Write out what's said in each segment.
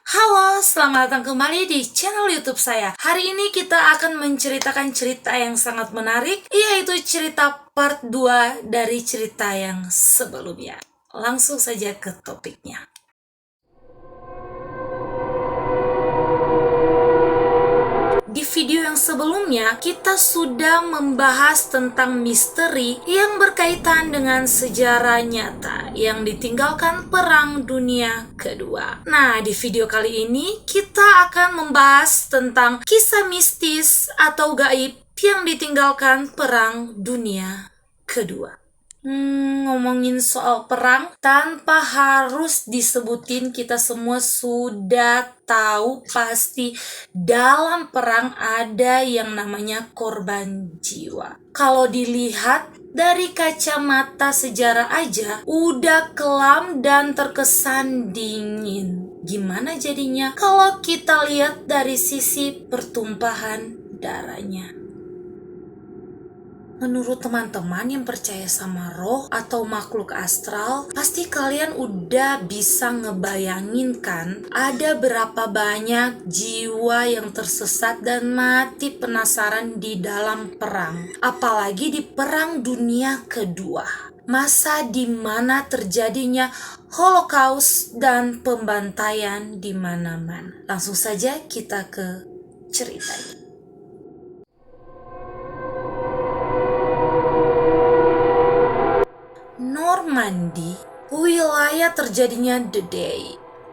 Halo, selamat datang kembali di channel YouTube saya. Hari ini kita akan menceritakan cerita yang sangat menarik, yaitu cerita part 2 dari cerita yang sebelumnya. Langsung saja ke topiknya. Di video yang sebelumnya, kita sudah membahas tentang misteri yang berkaitan dengan sejarah nyata yang ditinggalkan Perang Dunia Kedua. Nah, di video kali ini kita akan membahas tentang kisah mistis atau gaib yang ditinggalkan Perang Dunia Kedua. Ngomongin soal perang, tanpa harus disebutin, kita semua sudah tahu pasti dalam perang ada yang namanya korban jiwa. Kalau dilihat dari kacamata sejarah aja, udah kelam dan terkesan dingin. Gimana jadinya kalau kita lihat dari sisi pertumpahan darahnya? Menurut teman-teman yang percaya sama roh atau makhluk astral, pasti kalian udah bisa ngebayangin kan ada berapa banyak jiwa yang tersesat dan mati penasaran di dalam perang. Apalagi di Perang Dunia Kedua. Masa di mana terjadinya Holocaust dan pembantaian di mana-mana. Langsung saja kita ke ceritanya. Normandy, wilayah terjadinya The Day.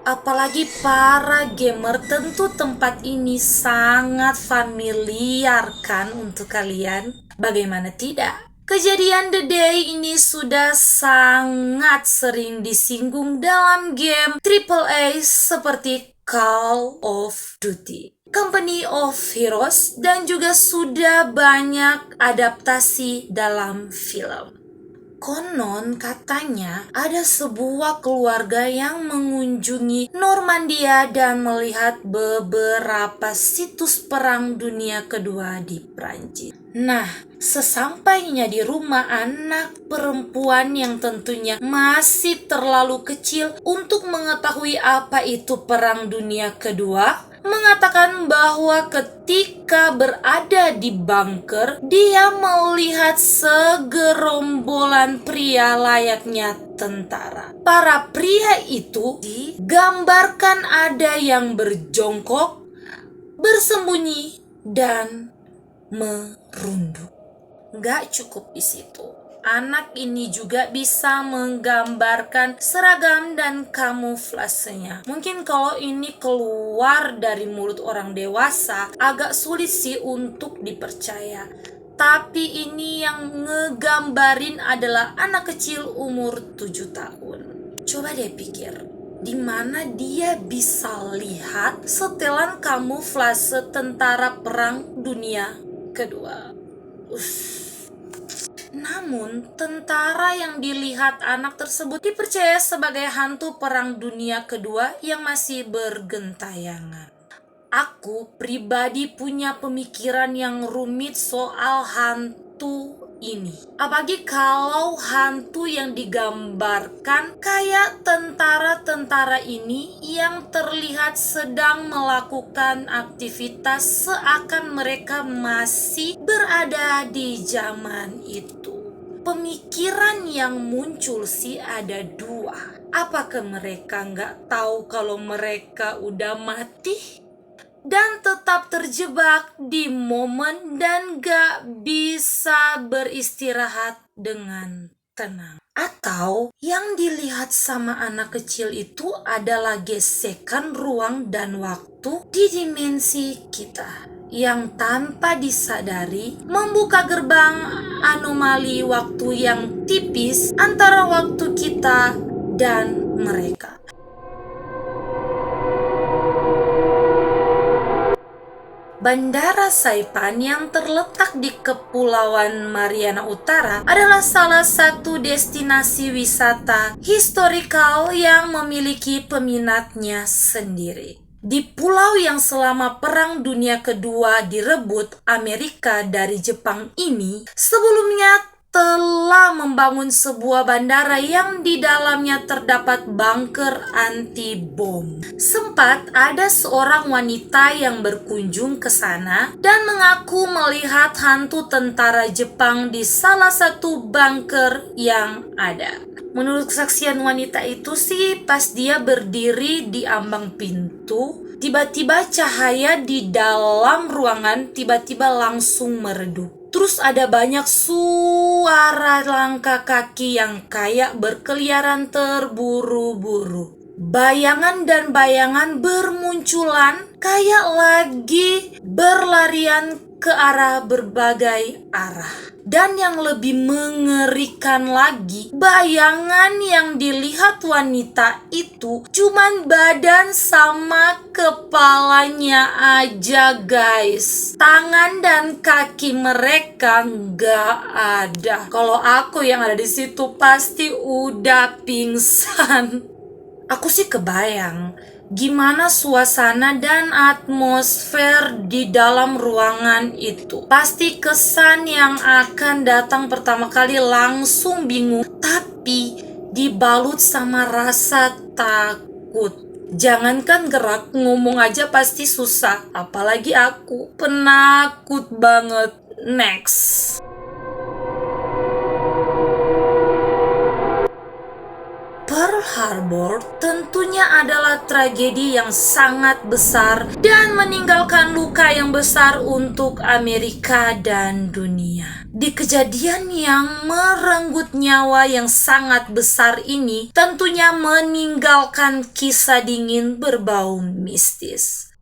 Apalagi para gamer, tentu tempat ini sangat familiar kan untuk kalian? Bagaimana tidak? Kejadian The Day ini sudah sangat sering disinggung dalam game AAA seperti Call of Duty, Company of Heroes, dan juga sudah banyak adaptasi dalam film. Konon katanya ada sebuah keluarga yang mengunjungi Normandia dan melihat beberapa situs Perang Dunia Kedua di Prancis. Nah, sesampainya di rumah, anak perempuan yang tentunya masih terlalu kecil untuk mengetahui apa itu Perang Dunia Kedua mengatakan bahwa ketika berada di bunker, dia melihat segerombolan pria layaknya tentara. Para pria itu digambarkan ada yang berjongkok, bersembunyi, dan merunduk. Gak cukup di situ. Anak ini juga bisa menggambarkan seragam dan kamuflasenya. Mungkin kalau ini keluar dari mulut orang dewasa, agak sulit sih untuk dipercaya. Tapi ini yang ngegambarin adalah anak kecil umur 7 tahun. Coba deh pikir, di mana dia bisa lihat setelan kamuflase tentara Perang Dunia Kedua. Namun, tentara yang dilihat anak tersebut dipercaya sebagai hantu Perang Dunia Kedua yang masih bergentayangan. Aku pribadi punya pemikiran yang rumit soal hantu ini. Apalagi kalau hantu yang digambarkan kayak tentara-tentara ini yang terlihat sedang melakukan aktivitas seakan mereka masih berada di zaman itu. Pemikiran yang muncul sih ada dua. Apakah mereka nggak tahu kalau mereka udah mati? Dan tetap terjebak di momen dan gak bisa beristirahat dengan tenang. Atau yang dilihat sama anak kecil itu adalah gesekan ruang dan waktu di dimensi kita, yang tanpa disadari membuka gerbang anomali waktu yang tipis antara waktu kita dan mereka. Bandara Saipan yang terletak di Kepulauan Mariana Utara adalah salah satu destinasi wisata historikal yang memiliki peminatnya sendiri. Di pulau yang selama Perang Dunia Kedua direbut Amerika dari Jepang ini, sebelumnya telah membangun sebuah bandara yang di dalamnya terdapat bunker anti bom. Sempat ada seorang wanita yang berkunjung ke sana dan mengaku melihat hantu tentara Jepang di salah satu bunker yang ada. Menurut kesaksian wanita itu sih, pas dia berdiri di ambang pintu, tiba-tiba cahaya di dalam ruangan tiba-tiba langsung meredup. Terus ada banyak suara langkah kaki yang kayak berkeliaran terburu-buru. Bayangan dan bayangan bermunculan kayak lagi berlarian ke arah berbagai arah. Dan yang lebih mengerikan lagi, bayangan yang dilihat wanita itu cuman badan sama kepalanya aja, guys. Tangan dan kaki mereka nggak ada. Kalau aku yang ada di situ pasti udah pingsan. Aku sih kebayang gimana suasana dan atmosfer di dalam ruangan itu. Pasti kesan yang akan datang pertama kali langsung bingung, tapi dibalut sama rasa takut. Jangankan gerak, ngomong aja pasti susah. Apalagi aku penakut banget. Next. Pearl Harbor tentunya adalah tragedi yang sangat besar dan meninggalkan luka yang besar untuk Amerika dan dunia. Di kejadian yang merenggut nyawa yang sangat besar ini, tentunya meninggalkan kisah dingin berbau mistis.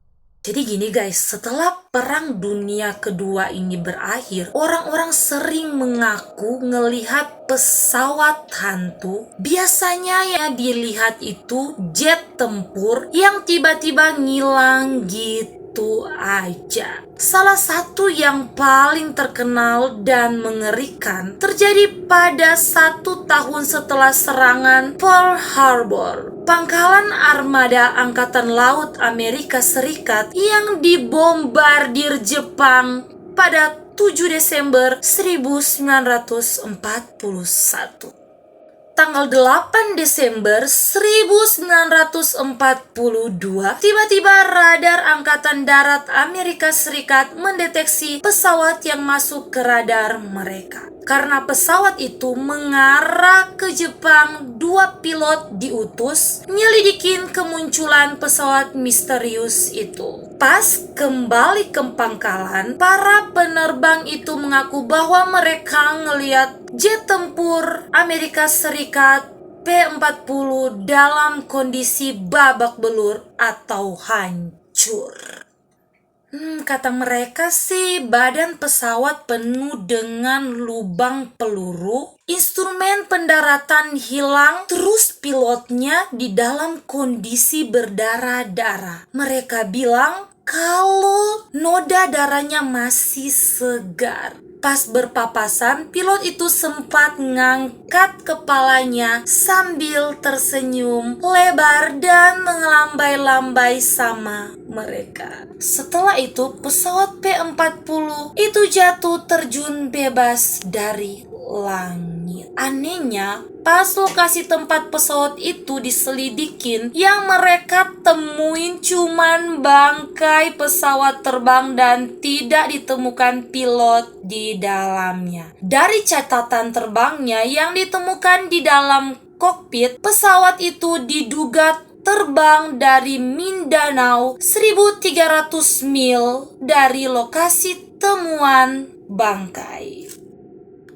Jadi gini guys, setelah Perang Dunia Kedua ini berakhir, orang-orang sering mengaku ngelihat pesawat hantu. Biasanya yang dilihat itu jet tempur yang tiba-tiba ngilang gitu aja. Salah satu yang paling terkenal dan mengerikan terjadi pada 1 tahun setelah serangan Pearl Harbor. Pangkalan armada Angkatan Laut Amerika Serikat yang dibombardir Jepang pada 7 Desember 1941. Tanggal 8 Desember 1942, tiba-tiba radar Angkatan Darat Amerika Serikat mendeteksi pesawat yang masuk ke radar mereka. Karena pesawat itu mengarah ke Jepang, 2 pilot diutus nyelidikin kemunculan pesawat misterius itu. Pas kembali ke pangkalan, para penerbang itu mengaku bahwa mereka ngelihat jet tempur Amerika Serikat P-40 dalam kondisi babak belur atau hancur. Kata mereka sih badan pesawat penuh dengan lubang peluru, instrumen pendaratan hilang, terus pilotnya di dalam kondisi berdarah-darah. Mereka bilang kalau noda darahnya masih segar. Pas berpapasan, pilot itu sempat ngangkat kepalanya sambil tersenyum lebar dan mengelambai-lambai sama mereka. Setelah itu, pesawat P-40 itu jatuh terjun bebas dari langit. Anehnya, pas lokasi tempat pesawat itu diselidikin, yang mereka temuin cuman bangkai pesawat terbang dan tidak ditemukan pilot di dalamnya. Dari catatan terbangnya yang ditemukan di dalam kokpit, pesawat itu diduga terbang dari Mindanao 1.300 mil dari lokasi temuan bangkai.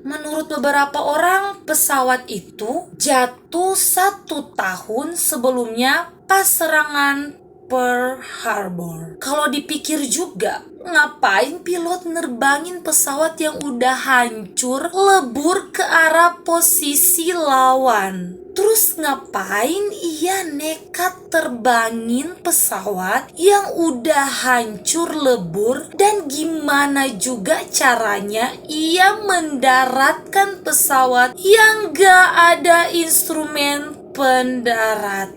Menurut beberapa orang, pesawat itu jatuh 1 tahun sebelumnya pas serangan Pearl Harbor. Kalau dipikir juga, ngapain pilot nerbangin pesawat yang udah hancur lebur ke arah posisi lawan? Terus ngapain ia nekat terbangin pesawat yang udah hancur lebur? Dan gimana juga caranya ia mendaratkan pesawat yang gak ada instrumen pendaratan?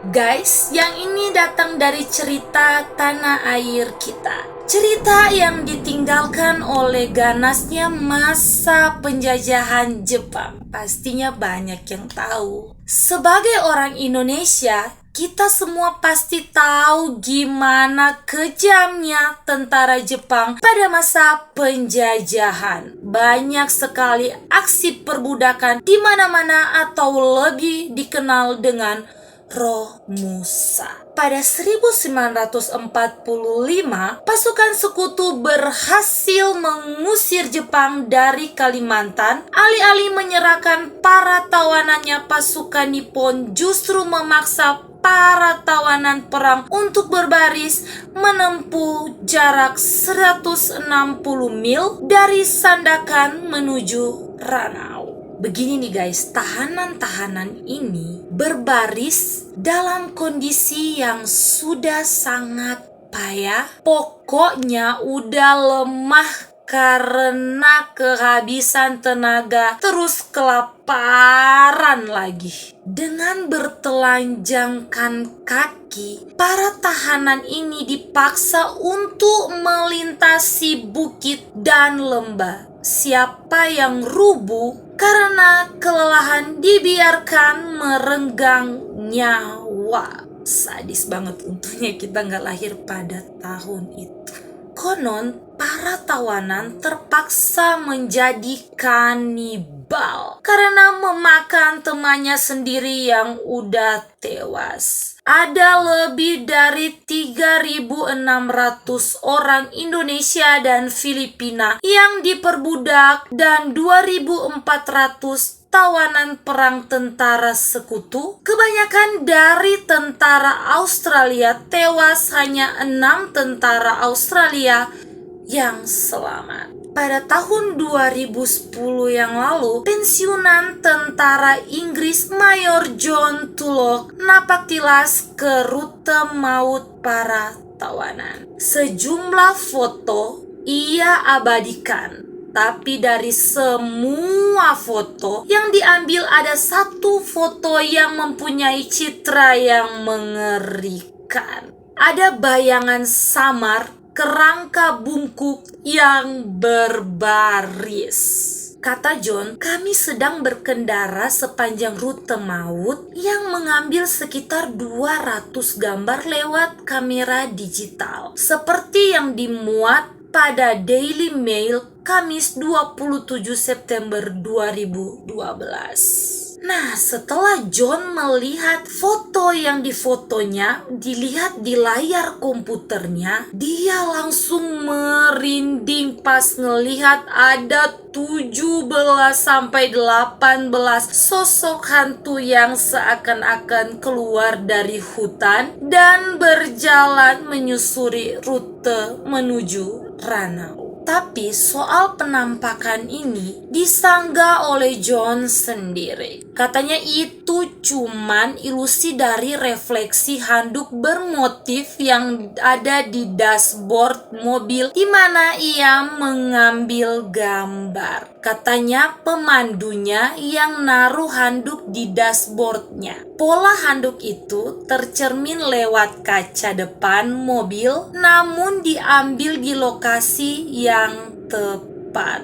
Guys, yang ini datang dari cerita tanah air kita. Cerita yang ditinggalkan oleh ganasnya masa penjajahan Jepang. Pastinya banyak yang tahu. Sebagai orang Indonesia, kita semua pasti tahu gimana kejamnya tentara Jepang pada masa penjajahan. Banyak sekali aksi perbudakan di mana-mana atau lebih dikenal dengan Roh Musa. Pada 1945, pasukan sekutu berhasil mengusir Jepang dari Kalimantan. Alih-alih menyerahkan para tawanannya, pasukan Nippon justru memaksa para tawanan perang untuk berbaris menempuh jarak 160 mil dari Sandakan menuju Ranau. Begini nih guys, tahanan-tahanan ini berbaris dalam kondisi yang sudah sangat payah. Pokoknya udah lemah karena kehabisan tenaga, terus kelaparan lagi. Dengan bertelanjangkan kaki, para tahanan ini dipaksa untuk melintasi bukit dan lembah. Siapa yang rubuh karena kelelahan dibiarkan merenggang nyawa. Sadis banget, untungnya kita nggak lahir pada tahun itu. Konon para tawanan terpaksa menjadi kanibal karena memakan temannya sendiri yang udah tewas. Ada lebih dari 3.600 orang Indonesia dan Filipina yang diperbudak dan 2.400 tawanan perang tentara sekutu. Kebanyakan dari tentara Australia tewas, hanya 6 tentara Australia yang selamat. Pada tahun 2010 yang lalu, pensiunan tentara Inggris Mayor John Tulloch napaktilas ke rute maut para tawanan. Sejumlah foto ia abadikan, tapi dari semua foto yang diambil ada satu foto yang mempunyai citra yang mengerikan. Ada bayangan samar kerangka bungkuk yang berbaris. Kata John, kami sedang berkendara sepanjang rute maut yang mengambil sekitar 200 gambar lewat kamera digital, seperti yang dimuat pada Daily Mail Kamis 27 September 2012. Nah, setelah John melihat foto yang difotonya, dilihat di layar komputernya, dia langsung merinding pas ngelihat ada 17-18 sosok hantu yang seakan-akan keluar dari hutan dan berjalan menyusuri rute menuju Ranau. Tapi soal penampakan ini disanggah oleh John sendiri. Katanya itu cuman ilusi dari refleksi handuk bermotif yang ada di dashboard mobil di mana ia mengambil gambar. Katanya pemandunya yang naruh handuk di dashboardnya. Pola handuk itu tercermin lewat kaca depan mobil, namun diambil di lokasi yang tepat.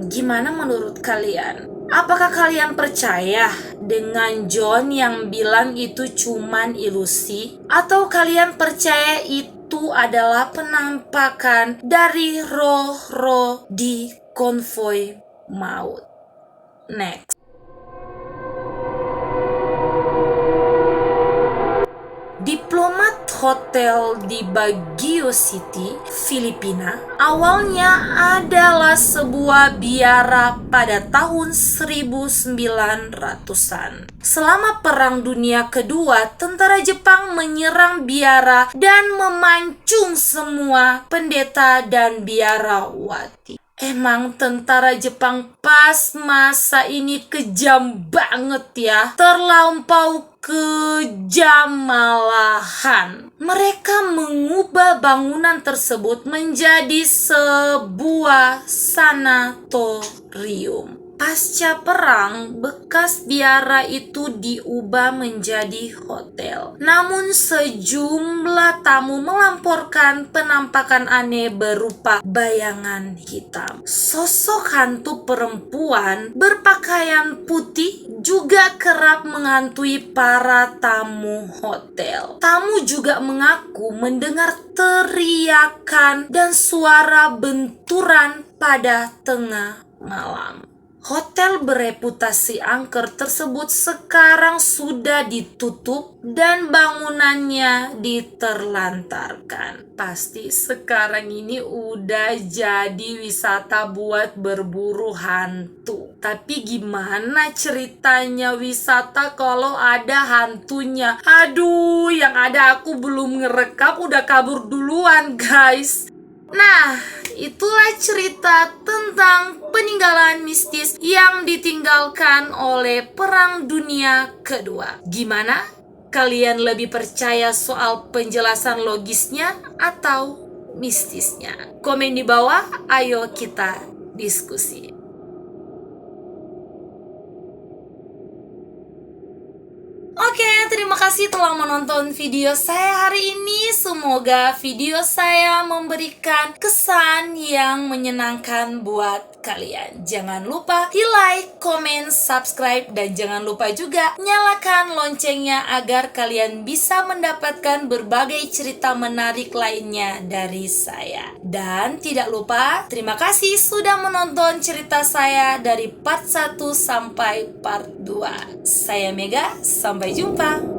Gimana menurut kalian? Apakah kalian percaya dengan John yang bilang itu cuman ilusi? Atau kalian percaya itu adalah penampakan dari roh-roh di konvoi maut? Next. Diplomat hotel di Baguio City, Filipina, awalnya adalah sebuah biara pada tahun 1900-an. Selama Perang Dunia Kedua, tentara Jepang menyerang biara dan memancung semua pendeta dan biarawati. Emang tentara Jepang pas masa ini kejam banget ya. Terlampau kejam malahan. Mereka mengubah bangunan tersebut menjadi sebuah sanatorium. Pasca perang, bekas biara itu diubah menjadi hotel. Namun sejumlah tamu melamporkan penampakan aneh berupa bayangan hitam. Sosok hantu perempuan berpakaian putih juga kerap menghantui para tamu hotel. Tamu juga mengaku mendengar teriakan dan suara benturan pada tengah malam. Hotel bereputasi angker tersebut sekarang sudah ditutup dan bangunannya diterlantarkan. Pasti sekarang ini udah jadi wisata buat berburu hantu. Tapi gimana ceritanya wisata kalau ada hantunya? Aduh, yang ada aku belum ngerekam udah kabur duluan, guys. Nah, itulah cerita tentang peninggalan mistis yang ditinggalkan oleh Perang Dunia Kedua. Gimana? Kalian lebih percaya soal penjelasan logisnya atau mistisnya? Komen di bawah, ayo kita diskusi. Oke, terima kasih telah menonton video saya hari ini. Semoga video saya memberikan kesan yang menyenangkan buat kalian. Jangan lupa di like, komen, subscribe, dan jangan lupa juga nyalakan loncengnya agar kalian bisa mendapatkan berbagai cerita menarik lainnya dari saya. Dan tidak lupa, terima kasih sudah menonton cerita saya dari part 1 sampai part 2. Saya Mega, sampai jumpa.